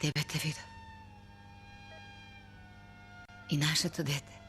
Тебе те видов. И нашето дете.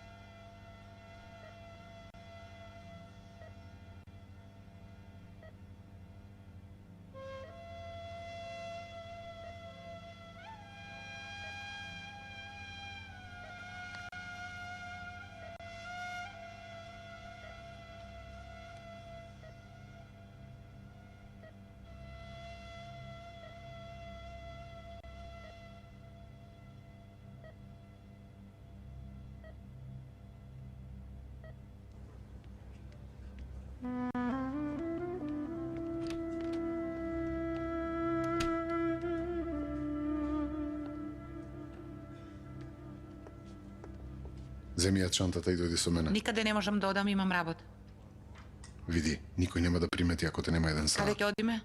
Земи ја чантата и дојди со мене. Никаде не можам да одам, имам работа. Види, никој нема да примети ако те нема еден саат. Каде ќе одиме?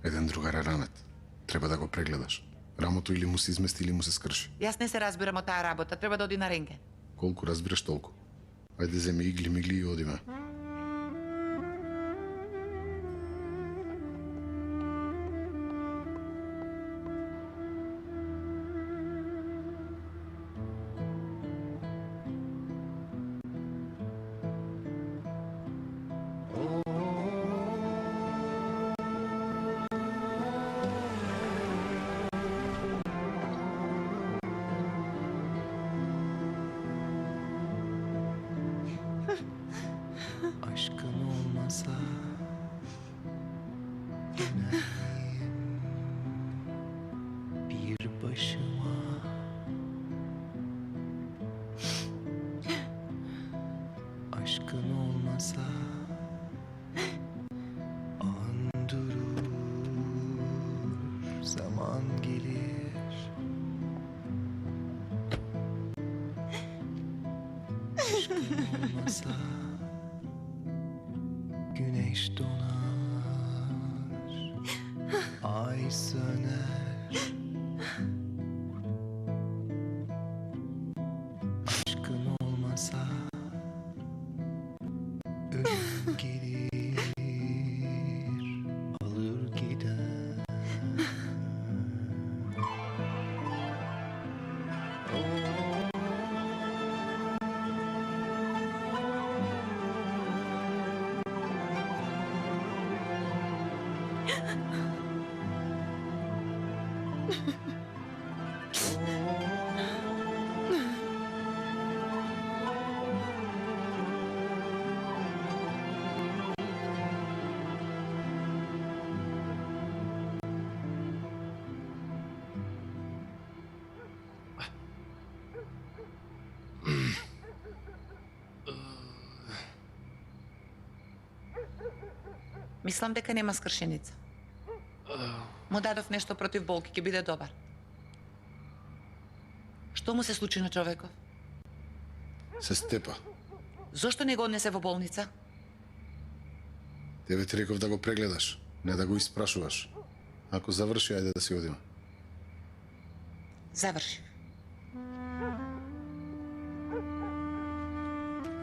Еден другар е ранет. Треба да го прегледаш. Рамото или му се измести или му се скрши. Јас не се разбирам од таа работа, треба да оди на рентген. Колку разбираш толку. Ајде земи игли мигли и одиме. Aşkın olmasa dönerdim bir başıma. Aşkın olmasa an durur, zaman gelir. Aşkın olmasa güneş donar, ay söner. Aşkın olmasa ölüm gelir, alır gider. Мислам дека нема скршеница. Му дадов нешто против болки, ќе биде добар. Што му се случи на човеков? Се степа. Зошто не го однесе во болница? Тебе ти реков да го прегледаш, не да го испрашуваш. Ако заврши, ајде да си одиме. Заврши.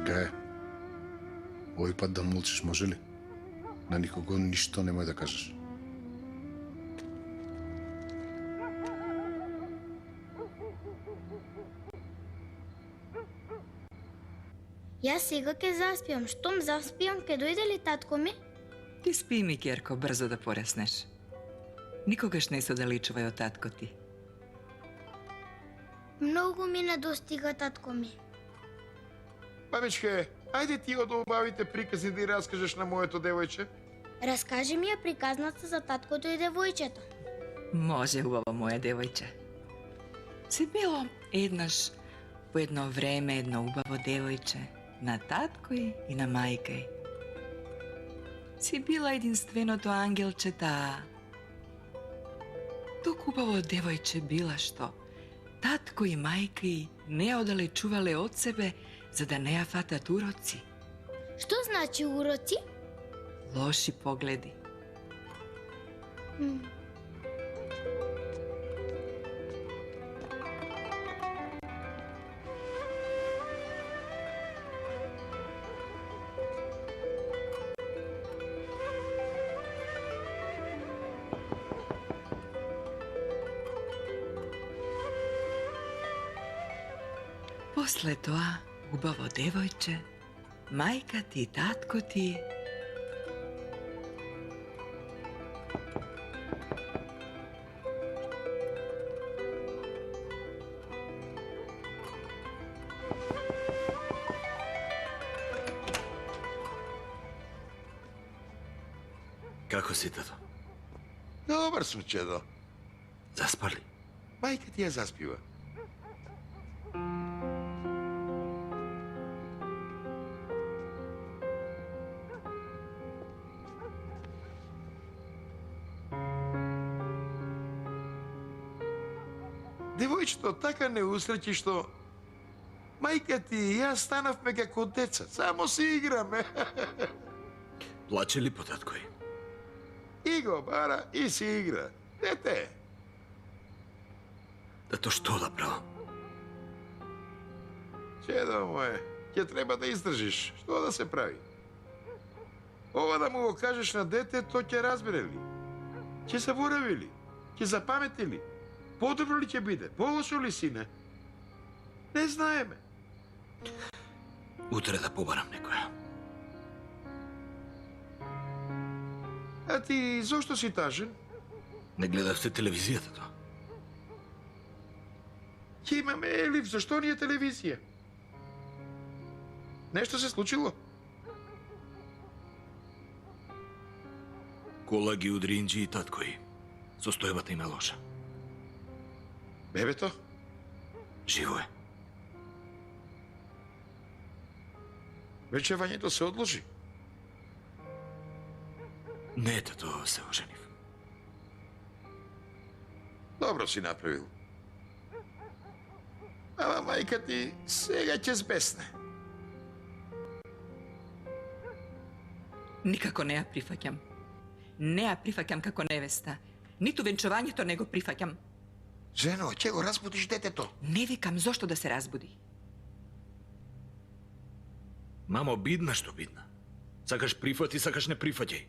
Гај, овој пат да молчиш, може ли? На никого ништо немој да кажеш. Јас сега ќе заспиам. Штом заспиам, ќе дојде ли татко ми? Ти спи, Микерко, брзо да пореснеш. Никогаш не се оддалечувај од татко ти. Многу ми недостига татко ми. Бабичке, ајде ти од убавите приказни да ја раскажеш на моето девојче. Раскажи ми ја приказната за таткото и девојчето. Може, убаво моje девојче. Се било еднаш по едно време едно убаво девојче на таткој и на мајкај. Си била единственото ангелче таа. Толку убаво девојче била што татко и мајка не оддалечувале од себе за да не ја фатат уроци. Што значи уроци? Лоши погледи. После тоа, убаво девојче, мајка ти и татко ти Како си, тато? Добар сум, чедо. Заспали? Мајка ти ја заспива. Девојчето така не усреќи што мајка ти и јас станавме како деца, само си играме. Плаче ли по таткој? И го бара и си игра. Дете, Тато, што да правам? чедо моје, ќе треба да издржиш. Што да се прави? Ова да му го кажеш на детето, ќе разбере ли? Ќе заборави ли? Ќе запамети ли? Подобро ли ќе биде? Полошо ли, сине? Не знаеме. Утре да побарам некоја. А ти зошто си тажен? Не гледавте телевизијата, тоа? Ќе имаме елив, зашто ни е телевизија? Нешто се случило? Кола ги удри Инџи и таткој. Состојбата им е лоша. Бебето? Живо е. Вечевањето се одложи. Не, тато, се оженив. Добро си направил. Ама мајка ти сега ќе збесне. никако не ја прифаќам. Не ја прифаќам како невеста. Ниту венчувањето не го прифаќам. Жено, ќе го разбудиш детето. Не викам зошто да се разбуди. Мамо, бидна што бидна. Сакаш прифати, сакаш не прифаќај.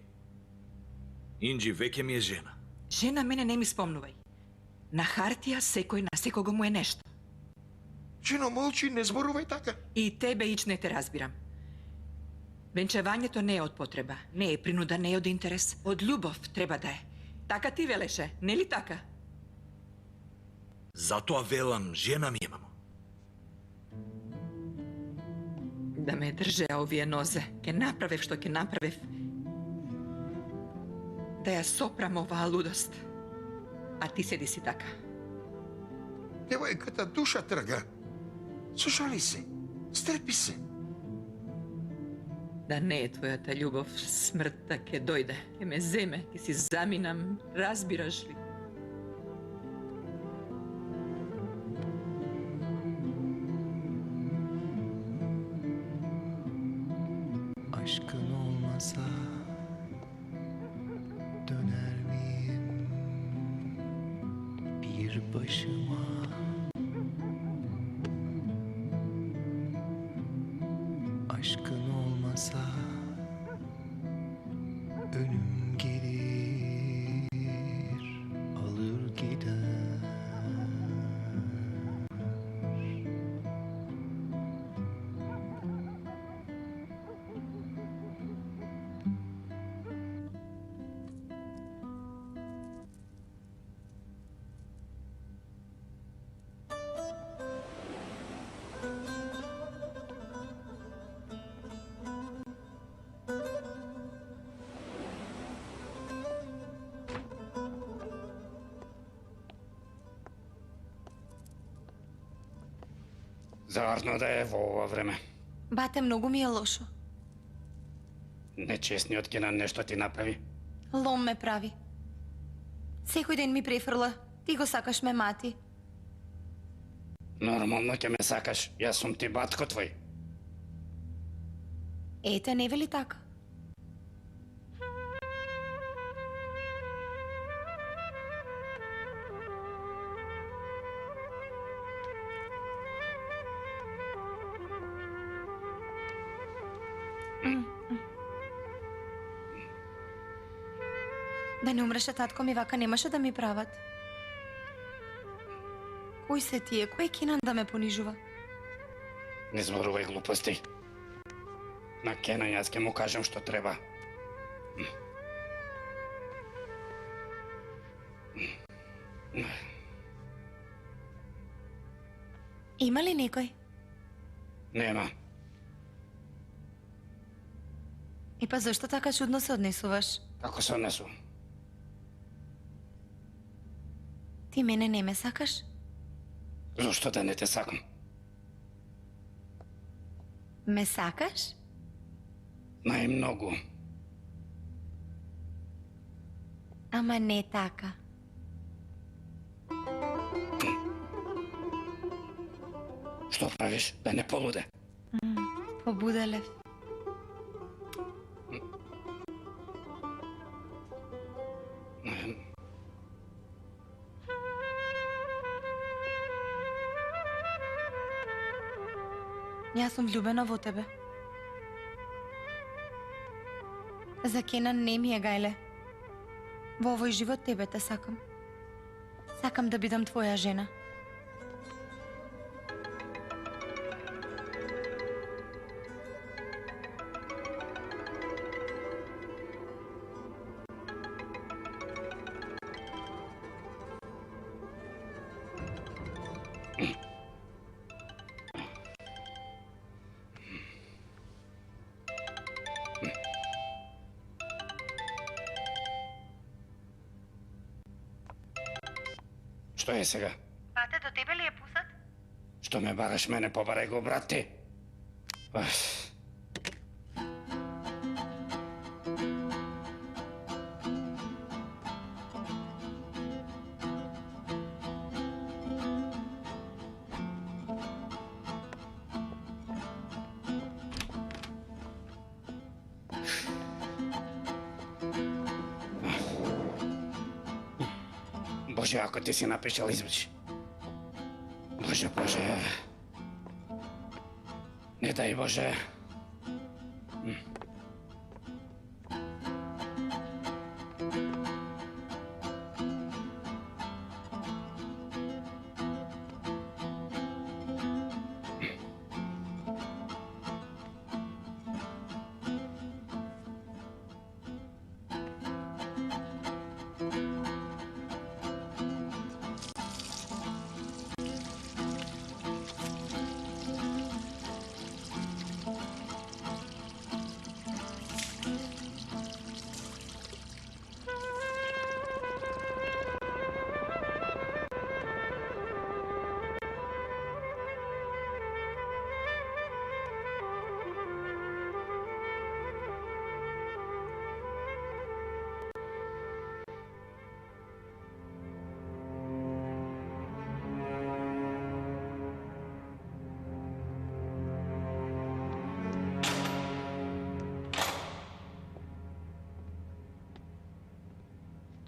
Инџи веќе ми е жена. Жена мене не ми спомнувај. На хартија секој на секого му е нешто. Жено, молчи, не зборувај така. И тебе ич не те разбирам. Венчавањето не е од потреба, не е принуда, не е од интерес. Од љубов треба да е. Така ти велеше, нели така? Затоа велам, жена ми е, мамо. Да ме држеа овие нозе. Ке направев што ке направев. Да ја сопрам оваа лудост. А ти седи си така. Девојката душа трга. Сошали се. Стрпи се. Да не е твојата љубов, смртта ке дојде, ке ме земе, ке си заминам, разбираш ли? Aşkın olmasa döner miyim bir başıma? Aşkın olmasa önüm gelir alır gider. Заварно да е во ова време. Бате, многу ми е лошо. Нечестниот ќе на нешто ти направи. Лом ме прави. Секој ден ми префрла. Ти го сакаш ме, мати. Нормално ќе ме сакаш. Јас сум ти батко твој. Ете, не вели така. Да не умреше татко ми, вака немаше да ми прават. Кој се тие? Кој е кинан да ме понижува? Не зборувај глупости. На Кенан јас ќе му кажем што треба. Има ли некој? Нема. И па зашто така чудно се однесуваш? Како се однесувам? Ти мене не ме сакаш? Зошто да не те сакам? Ме сакаш? Најмногу. Ама не така. Што правиш? Да не полуде. Побуделев. Јас сум влюбена во тебе. За Кенан не ми е гајле. Во овој живот тебе те сакам. Сакам да бидам твоја жена. Што е сега? Бате, до тебе ли е пусат? Што ме бараш мене, побарај го, брат ти. Боже, ако ти си напишал, изврши. Боже, Боже. Не дай Боже.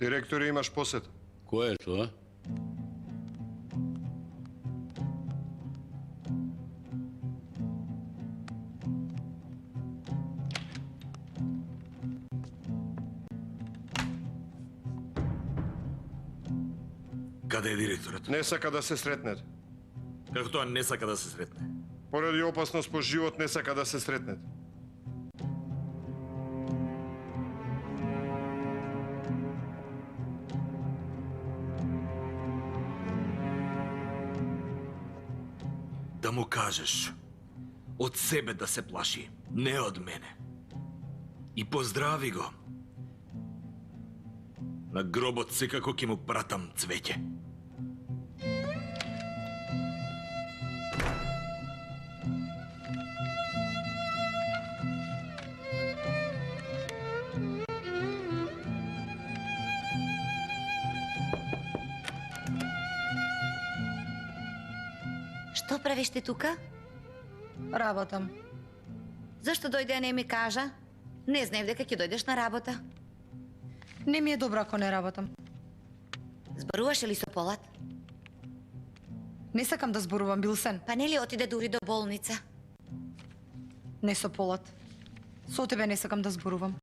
Директоре, имаш посета. Кој е тоа? Каде е директорот? Не сака да се сретнете. Како тоа не сака да се сретне? Поради опасност по живот не сака да се сретнете. Да му кажеш од себе да се плаши, не од мене. И поздрави го. На гробот секако ќе му пратам цвеќе. Што правиш ти тука? Работам. Зашто дојде, а не ми кажа? Не знаев дека ќе дојдеш на работа. Не ми е добро ако не работам. Зборуваше ли со Полат? Не сакам да зборувам, Билсен. Па нели отиде дури до болница? Не со Полат. Со тебе не сакам да зборувам.